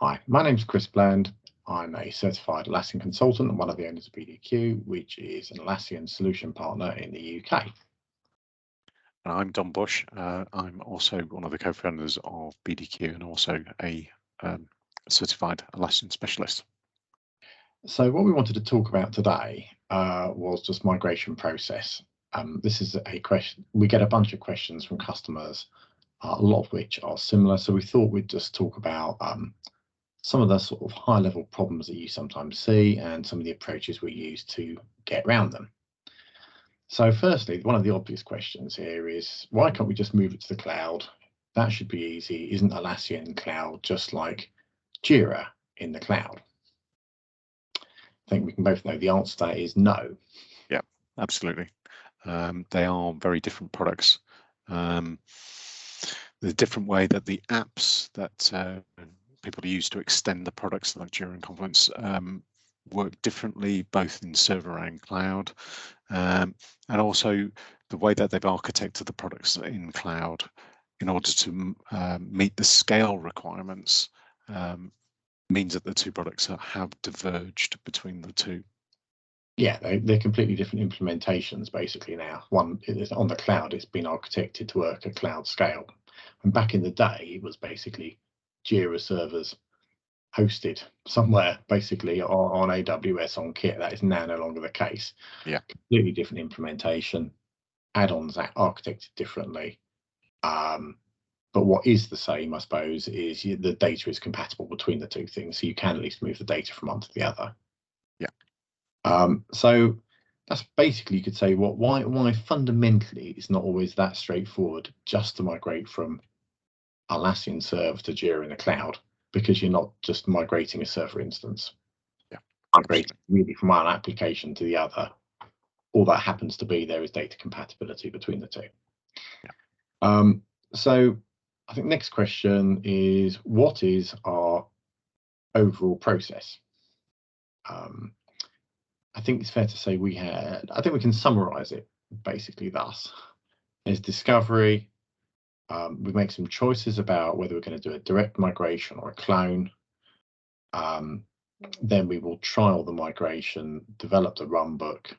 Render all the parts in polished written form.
Hi, my name's Chris Bland. I'm a certified Atlassian consultant and one of the owners of BDQ, which is an Atlassian solution partner in the UK. I'm Don Bush. I'm also one of the co-founders of BDQ and also a certified Atlassian specialist. So what we wanted to talk about today was just migration process. This is a question, we get a bunch of questions from customers, a lot of which are similar. So we thought we'd just talk about some of the sort of high level problems that you sometimes see and some of the approaches we use to get around them. So firstly, one of the obvious questions here is, why can't we just move it to the cloud? That should be easy. Isn't Atlassian Cloud just like Jira in the cloud? I think we can both know the answer to that is no. Yeah, absolutely. They are very different products. The different way that the apps that people use to extend the products like Jira and Confluence work differently, both in server and cloud, and also the way that they've architected the products in cloud in order to meet the scale requirements means that the two products have diverged between the two. Yeah, they're completely different implementations basically now. One is on the cloud, it's been architected to work at cloud scale. And back in the day, it was basically Jira servers hosted somewhere basically on AWS on kit. That is now no longer the case. Yeah, completely different implementation, add-ons architected differently. But what is the same, I suppose, is the data is compatible between the two things, so you can at least move the data from one to the other. Yeah. So that's basically, you could say, why fundamentally it's not always that straightforward just to migrate from Atlassian server to Jira in the cloud, because you're not just migrating a server instance. Yeah, migrating really from one application to the other. All that happens to be there is data compatibility between the two. Yeah. So I think next question is, what is our overall process? I think it's fair to say I think we can summarize it basically thus. There's discovery. We make some choices about whether we're going to do a direct migration or a clone. Then we will trial the migration, develop the runbook,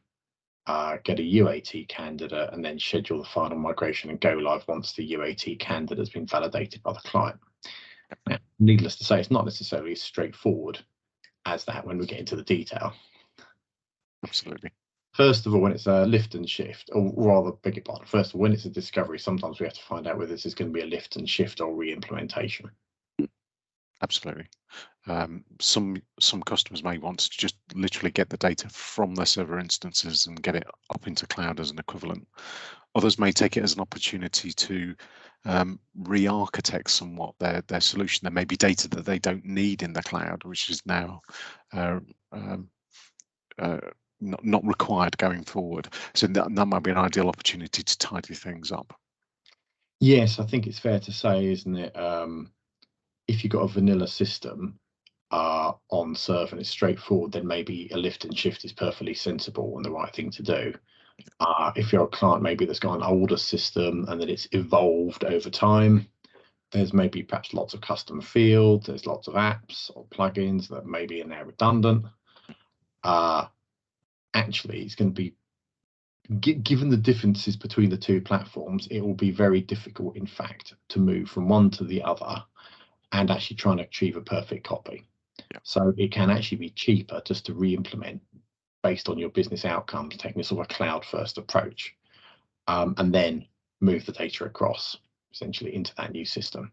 get a UAT candidate, and then schedule the final migration and go live once the UAT candidate has been validated by the client. Now, needless to say, it's not necessarily as straightforward as that when we get into the detail. Absolutely. First of all, when it's a lift and shift, or rather, beg your pardon, first of all, when it's a discovery, sometimes we have to find out whether this is going to be a lift and shift or re-implementation. Absolutely. Some customers may want to just literally get the data from their server instances and get it up into cloud as an equivalent. Others may take it as an opportunity to re-architect somewhat their solution. There may be data that they don't need in the cloud, which is now not required going forward. So that might be an ideal opportunity to tidy things up. Yes, I think it's fair to say, isn't it? If you've got a vanilla system on server and it's straightforward, then maybe a lift and shift is perfectly sensible and the right thing to do. If you're a client maybe that's got an older system and that it's evolved over time, there's maybe perhaps lots of custom fields, there's lots of apps or plugins that maybe are now redundant. Actually, it's going to be, given the differences between the two platforms, it will be very difficult, in fact, to move from one to the other and actually trying to achieve a perfect copy. Yeah. So it can actually be cheaper just to re-implement based on your business outcomes, taking a sort of a cloud-first approach, and then move the data across essentially into that new system.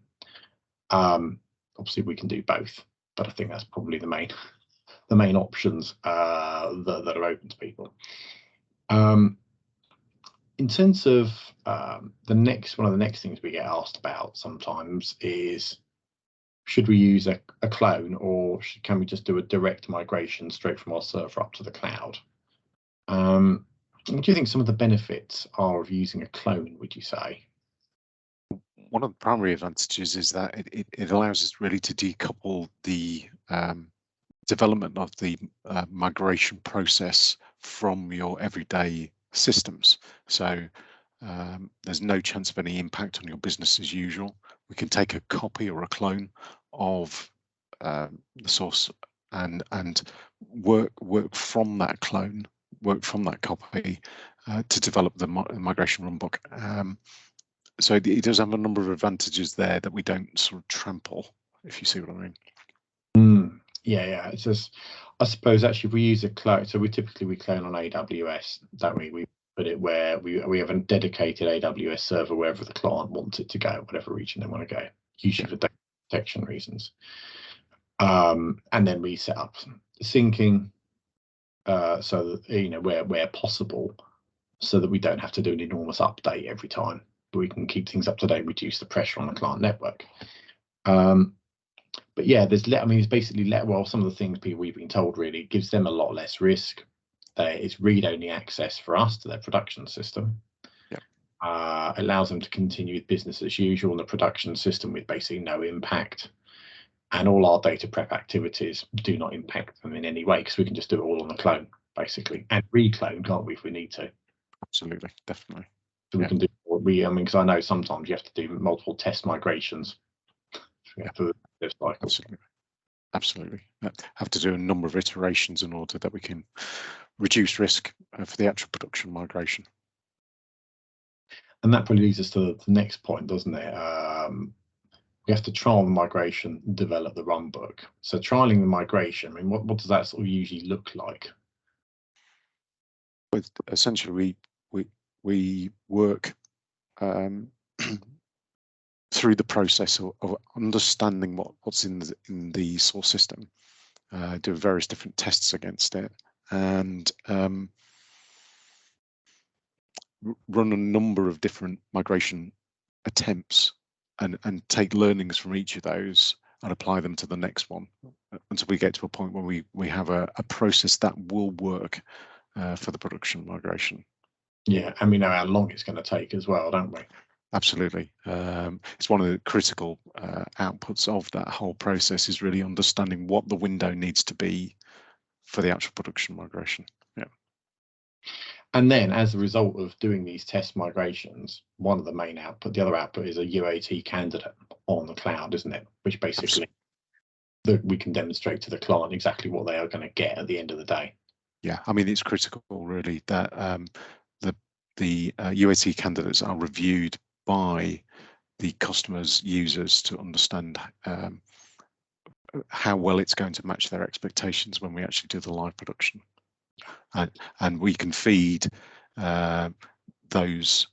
Obviously, we can do both, but I think that's probably the main options that are open to people. In terms of one of the next things we get asked about sometimes is, should we use a clone, or can we just do a direct migration straight from our server up to the cloud? What do you think some of the benefits are of using a clone, would you say? One of the primary advantages is that it allows us really to decouple the development of the migration process from your everyday systems. So there's no chance of any impact on your business as usual. We can take a copy or a clone of the source and work from that clone, work from that copy to develop the migration runbook. So it does have a number of advantages there that we don't sort of trample, if you see what I mean. Yeah. It's just, I suppose actually if we use a cloud, so we clone on AWS, don't we? We put it where we have a dedicated AWS server wherever the client wants it to go, whatever region they want to go, usually for data protection reasons. And then we set up syncing so that where possible, so that we don't have to do an enormous update every time, but we can keep things up to date, reduce the pressure on the client network. But yeah, it's basically some of the things we've been told really gives them a lot less risk. It's read-only access for us to their production system. Allows them to continue with business as usual in the production system with basically no impact. And all our data prep activities do not impact them in any way because we can just do it all on the clone, basically, and reclone, can't we, if we need to? Absolutely, definitely. So we can do what because I know sometimes you have to do multiple test migrations for this cycle. Absolutely. Have to do a number of iterations in order that we can reduce risk for the actual production migration. And that probably leads us to the next point, doesn't it? We have to trial the migration, develop the runbook. So trialing the migration, what does that sort of usually look like? With essentially, we work through the process of understanding what's in the source system, do various different tests against it, and run a number of different migration attempts and take learnings from each of those and apply them to the next one until we get to a point where we have a process that will work for the production migration. Yeah, and we know how long it's going to take as well, don't we? Absolutely. It's one of the critical outputs of that whole process is really understanding what the window needs to be for the actual production migration. Yeah. And then as a result of doing these test migrations, one of the main output, the other output is a UAT candidate on the cloud, isn't it? Which basically that we can demonstrate to the client exactly what they are going to get at the end of the day. Yeah, I mean, it's critical really that the UAT candidates are reviewed by the customer's users to understand how well it's going to match their expectations when we actually do the live production. And we can feed those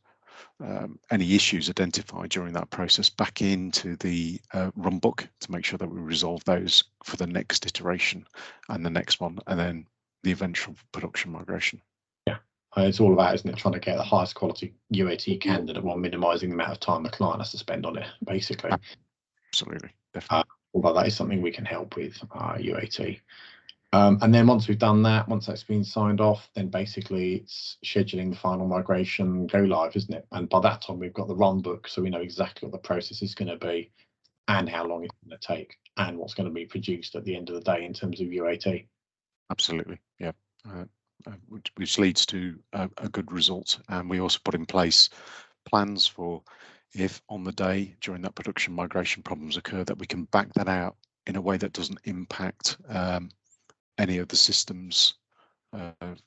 any issues identified during that process back into the runbook to make sure that we resolve those for the next iteration and the next one, and then the eventual production migration. Yeah, it's all about, isn't it, trying to get the highest quality UAT candidate while minimising the amount of time the client has to spend on it, basically. Absolutely, definitely. Although that is something we can help with, UAT. And then once we've done that, once that's been signed off, then basically it's scheduling the final migration go live, isn't it? And by that time, we've got the runbook, so we know exactly what the process is going to be and how long it's going to take and what's going to be produced at the end of the day in terms of UAT. Absolutely, yeah. Which leads to a good result. And we also put in place plans for if on the day during that production migration problems occur, that we can back that out in a way that doesn't impact any of the systems that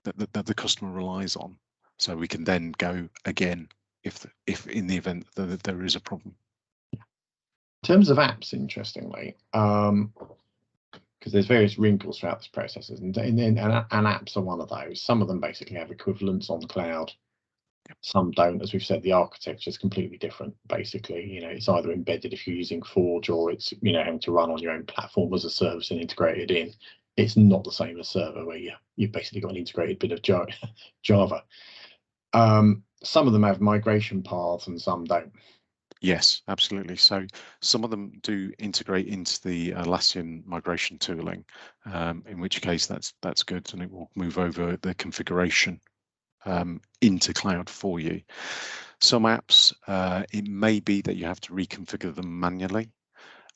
the customer relies on, so we can then go again if in the event that there is a problem. In terms of apps, interestingly, because there's various wrinkles throughout this process, and apps are one of those. Some of them basically have equivalents on the cloud. Some don't. As we've said, the architecture is completely different. Basically, it's either embedded if you're using Forge, or it's having to run on your own platform as a service and integrated in. It's not the same as server where you've basically got an integrated bit of Java. Some of them have migration paths and some don't. Yes, absolutely. So some of them do integrate into the Atlassian migration tooling, in which case that's good, and it will move over the configuration into cloud for you. Some apps, it may be that you have to reconfigure them manually,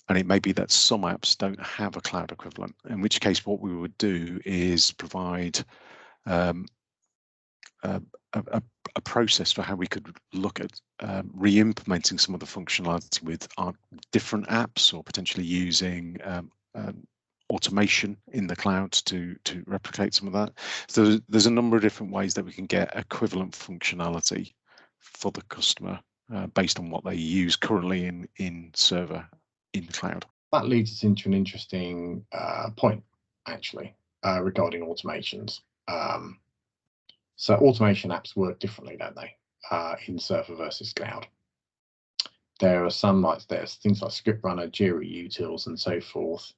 and it may be that some apps don't have a cloud equivalent, in which case what we would do is provide a a process for how we could look at re-implementing some of the functionality with our different apps, or potentially using automation in the cloud to replicate some of that. So there's a number of different ways that we can get equivalent functionality for the customer based on what they use currently in server in the cloud. That leads us into an interesting point, actually, regarding automations. So automation apps work differently, don't they, in server versus cloud? There are some, like there's things like Script Runner, Jira utils, and so forth.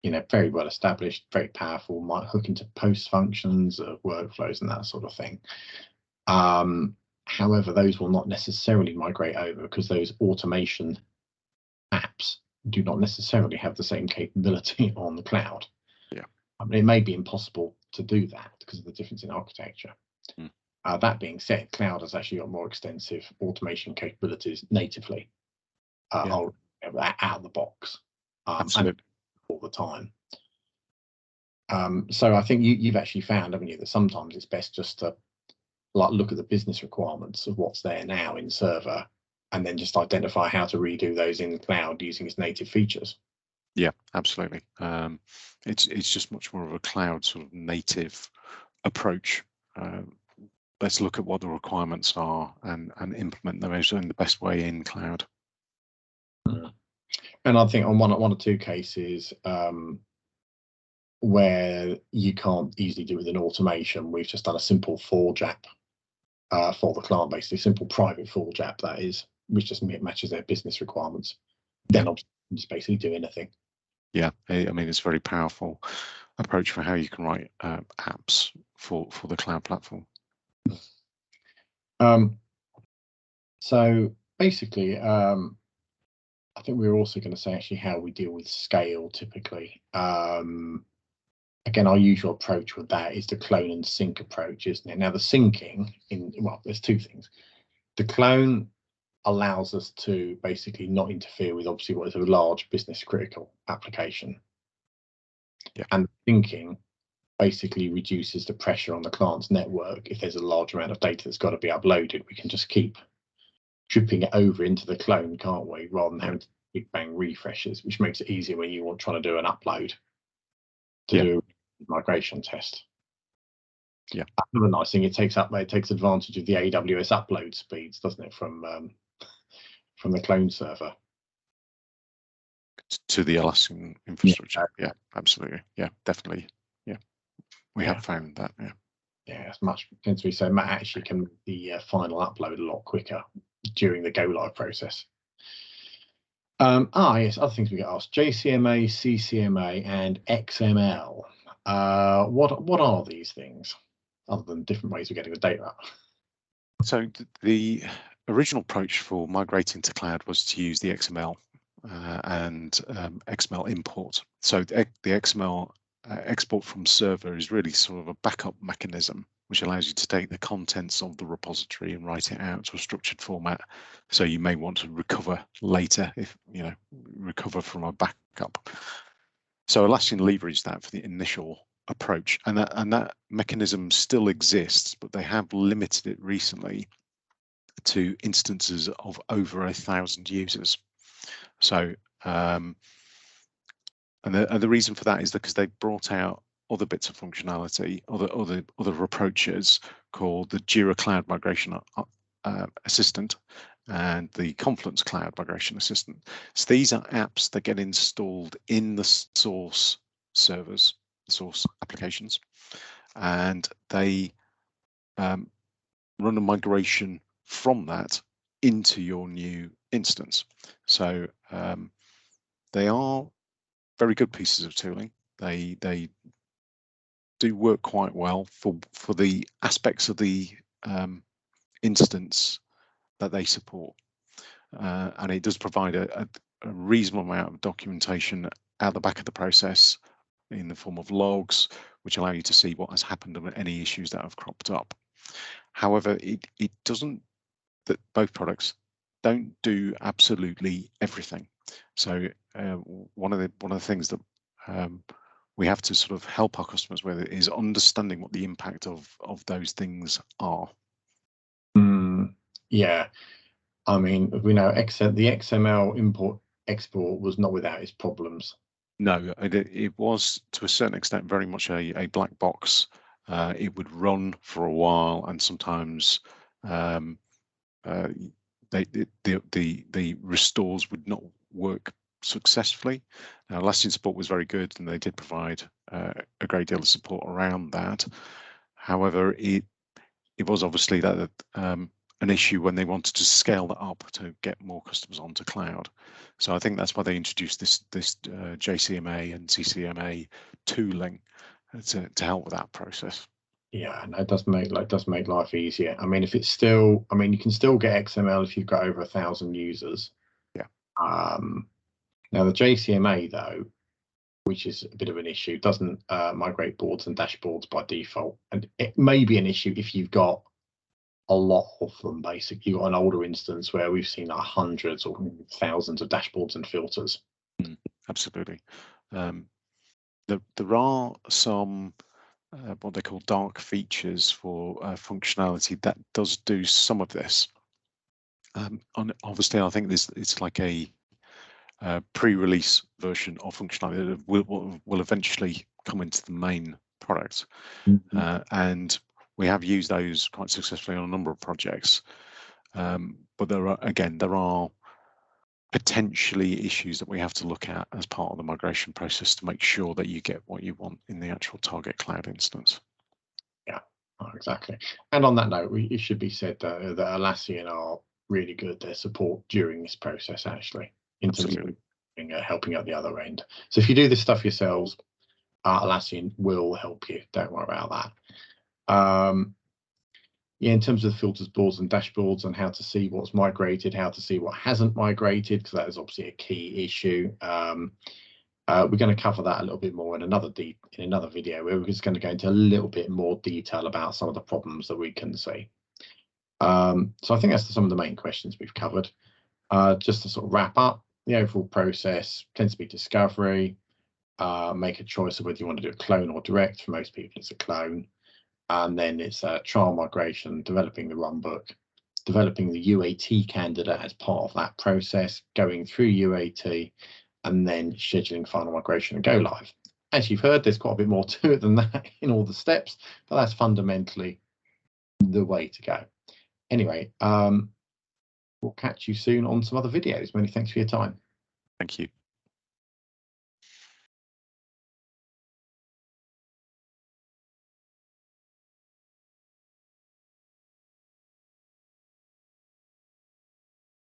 You know, very well established, very powerful, might hook into post functions, workflows, and that sort of thing. However, those will not necessarily migrate over, because those automation apps do not necessarily have the same capability on the cloud. Yeah, I mean, it may be impossible to do that because of the difference in architecture. That being said, cloud has actually got more extensive automation capabilities natively out of the box, and all the time. So I think you've actually found, haven't you, that sometimes it's best just to like look at the business requirements of what's there now in server, and then just identify how to redo those in the cloud using its native features. Yeah, absolutely. It's just much more of a cloud sort of native approach. Let's look at what the requirements are and implement them in the best way in cloud. And I think on one or two cases where you can't easily do with an automation, we've just done a simple forge app for the client, basically simple private forge app, that is, which just matches their business requirements. Then obviously just basically do anything. Yeah, I mean, it's a very powerful approach for how you can write apps for the cloud platform. So basically, I think we were also going to say actually how we deal with scale typically. Again, our usual approach with that is the clone and sync approach, isn't it? Now, the syncing well, there's two things. The clone allows us to basically not interfere with obviously what is a large business critical application. Yeah. And syncing basically reduces the pressure on the client's network. If there's a large amount of data that's got to be uploaded, we can just keep dripping it over into the clone, can't we? Rather than having to big bang refreshes, which makes it easier when you want trying to do an upload to do a migration test. Yeah. Another nice thing, it takes advantage of the AWS upload speeds, doesn't it, from the clone server to the Atlassian infrastructure. Yeah, absolutely. Yeah, definitely. Yeah, we have found that. Yeah, it's much tends to be so. Matt actually can the final upload a lot quicker during the go live process. Yes, other things we get asked: JCMA, CCMA, and XML. What are these things, other than different ways of getting the data up? So the original approach for migrating to cloud was to use the XML and XML import. So the XML export from server is really sort of a backup mechanism, which allows you to take the contents of the repository and write it out to a structured format. So you may want to recover later, if recover from a backup. So Atlassian leveraged that for the initial approach, and that mechanism still exists, but they have limited it recently to instances of over 1,000 users. So and the reason for that is because they brought out other bits of functionality, other approaches called the Jira Cloud Migration Assistant and the Confluence Cloud Migration Assistant. So these are apps that get installed in the source servers, the source applications, and they run a migration from that into your new instance. So they are very good pieces of tooling. They do work quite well for the aspects of the instance that they support, and it does provide a reasonable amount of documentation at the back of the process in the form of logs, which allow you to see what has happened and any issues that have cropped up. However, it doesn't. That both products don't do absolutely everything. So one of the things that we have to sort of help our customers with is understanding what the impact of those things are. Yeah, I mean, we know the XML import export was not without its problems. No, it was to a certain extent very much a black box. It would run for a while, and sometimes the restores would not work successfully. Now, Atlassian support was very good, and they did provide a great deal of support around that. However, it was obviously that an issue when they wanted to scale that up to get more customers onto cloud. So I think that's why they introduced this JCMA and CCMA tooling to help with that process. Yeah, and it does make life easier. I mean, if it's still, I mean, you can still get XML if you've got over 1,000 users. Yeah. Now the JCMA though, which is a bit of an issue, doesn't migrate boards and dashboards by default, and it may be an issue if you've got a lot of them. Basically, you've got an older instance where we've seen like hundreds or thousands of dashboards and filters. Absolutely. There are some what they call dark features for functionality that does do some of this. Obviously, I think it's like a pre-release version of functionality that will eventually come into the main product, and we have used those quite successfully on a number of projects. But there are potentially issues that we have to look at as part of the migration process to make sure that you get what you want in the actual target cloud instance. Yeah, exactly. And on that note, it should be said that Atlassian are really good. Their support during this process, actually, in terms of helping at the other end. So if you do this stuff yourselves, Atlassian will help you. Don't worry about that. Yeah, in terms of filters, boards and dashboards, and how to see what's migrated, how to see what hasn't migrated, because that is obviously a key issue. We're going to cover that a little bit more in another video, where we're just going to go into a little bit more detail about some of the problems that we can see. So I think that's some of the main questions we've covered. Just to sort of wrap up, the overall process tends to be discovery, make a choice of whether you want to do a clone or direct. For most people, it's a clone. And then it's a trial migration, developing the runbook, developing the UAT candidate as part of that process, going through UAT, and then scheduling final migration and go live. As you've heard, there's quite a bit more to it than that in all the steps, but that's fundamentally the way to go. Anyway, we'll catch you soon on some other videos. Many thanks for your time. Thank you.